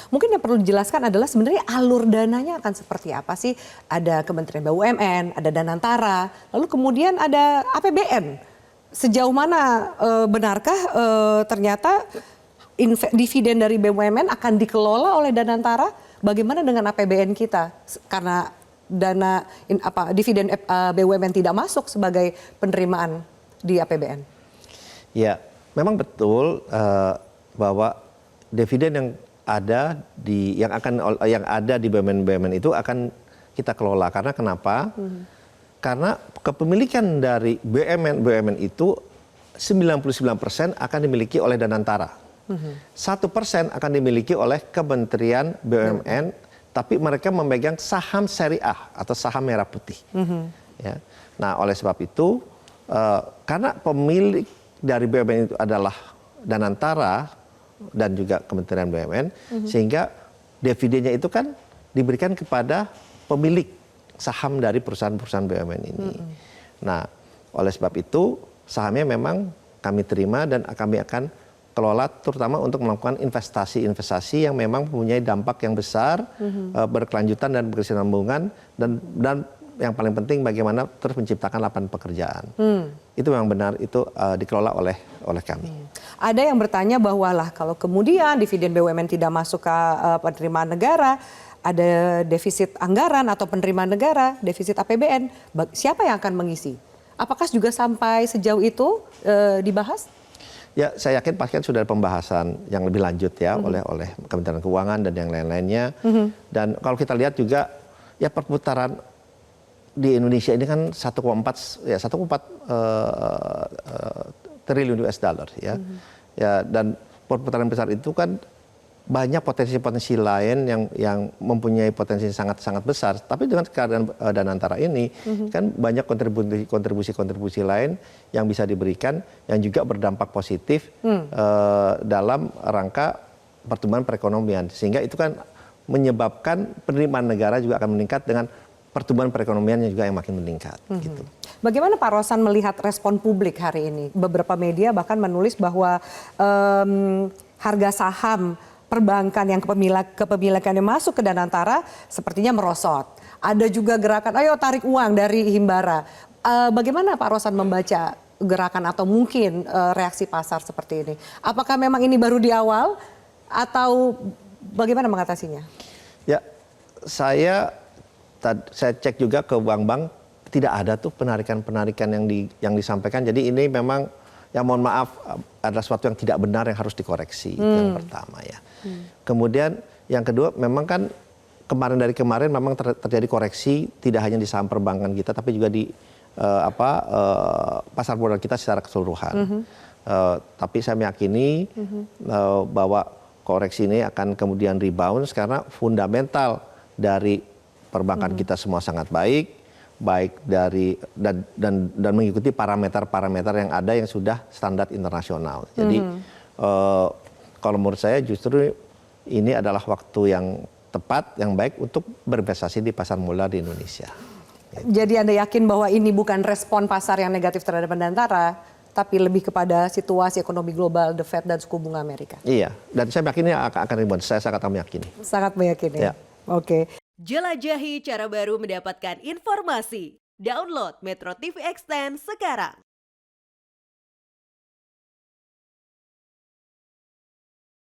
Mungkin yang perlu dijelaskan adalah sebenarnya alur dananya akan seperti apa sih? Ada Kementerian BUMN, ada Danantara, lalu kemudian ada APBN. Sejauh mana benarkah ternyata dividen dari BUMN akan dikelola oleh Danantara? Bagaimana dengan APBN kita? Karena dividen BUMN tidak masuk sebagai penerimaan di APBN. Ya, memang betul bahwa dividen yang ada di BUMN itu akan kita kelola. Karena kenapa? Karena kepemilikan dari BUMN itu 99% akan dimiliki oleh Danantara. 1% akan dimiliki oleh Kementerian BUMN, tapi mereka memegang saham syariah atau saham merah putih. Ya. Nah, oleh sebab itu, karena pemilik dari BUMN itu adalah Danantara dan juga Kementerian BUMN, sehingga dividennya itu kan diberikan kepada pemilik saham dari perusahaan-perusahaan BUMN ini. Nah, oleh sebab itu sahamnya memang kami terima dan kami akan kelola terutama untuk melakukan investasi-investasi yang memang mempunyai dampak yang besar, berkelanjutan dan berkesinambungan dan yang paling penting bagaimana terus menciptakan lapangan pekerjaan. Itu memang benar, itu dikelola oleh kami. Ada yang bertanya bahwa lah kalau kemudian dividen BUMN tidak masuk ke penerimaan negara, ada defisit anggaran atau penerimaan negara, defisit APBN, siapa yang akan mengisi? Apakah juga sampai sejauh itu dibahas? Ya, saya yakin pasti kan sudah ada pembahasan yang lebih lanjut ya oleh Kementerian Keuangan dan yang lain-lainnya. Dan kalau kita lihat juga ya perputaran di Indonesia ini kan 1,4 triliun US dollar ya. Ya, dan perputaran besar itu kan banyak potensi-potensi lain yang mempunyai potensi sangat-sangat besar. Tapi dengan keadaan Danantara ini kan banyak kontribusi-kontribusi lain yang bisa diberikan yang juga berdampak positif dalam rangka pertumbuhan perekonomian. Sehingga itu kan menyebabkan penerimaan negara juga akan meningkat dengan pertumbuhan perekonomiannya juga yang makin meningkat. Gitu. Bagaimana Pak Rosan melihat respon publik hari ini? Beberapa media bahkan menulis bahwa harga saham perbankan yang kepemilikannya masuk ke Danantara sepertinya merosot. Ada juga gerakan, ayo tarik uang dari Himbara. Bagaimana Pak Rosan membaca gerakan atau mungkin reaksi pasar seperti ini? Apakah memang ini baru di awal atau bagaimana mengatasinya? Ya, saya cek juga ke bank-bank, tidak ada tuh penarikan-penarikan yang disampaikan. Jadi ini memang ya mohon maaf adalah sesuatu yang tidak benar yang harus dikoreksi. Itu yang pertama ya. Kemudian yang kedua memang kan dari kemarin memang terjadi koreksi tidak hanya di saham perbankan kita tapi juga di pasar modal kita secara keseluruhan. Tapi saya meyakini bahwa koreksi ini akan kemudian rebound karena fundamental dari perbankan kita semua sangat baik dari dan mengikuti parameter-parameter yang ada yang sudah standar internasional. Jadi kalau menurut saya justru ini adalah waktu yang tepat, yang baik untuk berinvestasi di pasar modal di Indonesia. Jadi Anda yakin bahwa ini bukan respon pasar yang negatif terhadap Danantara, tapi lebih kepada situasi ekonomi global, The Fed dan suku bunga Amerika? Iya, dan saya yakin ini akan rebound. Saya sangat meyakini. Sangat meyakini. Ya. Oke. Jelajahi cara baru mendapatkan informasi. Download Metro TV Extend sekarang.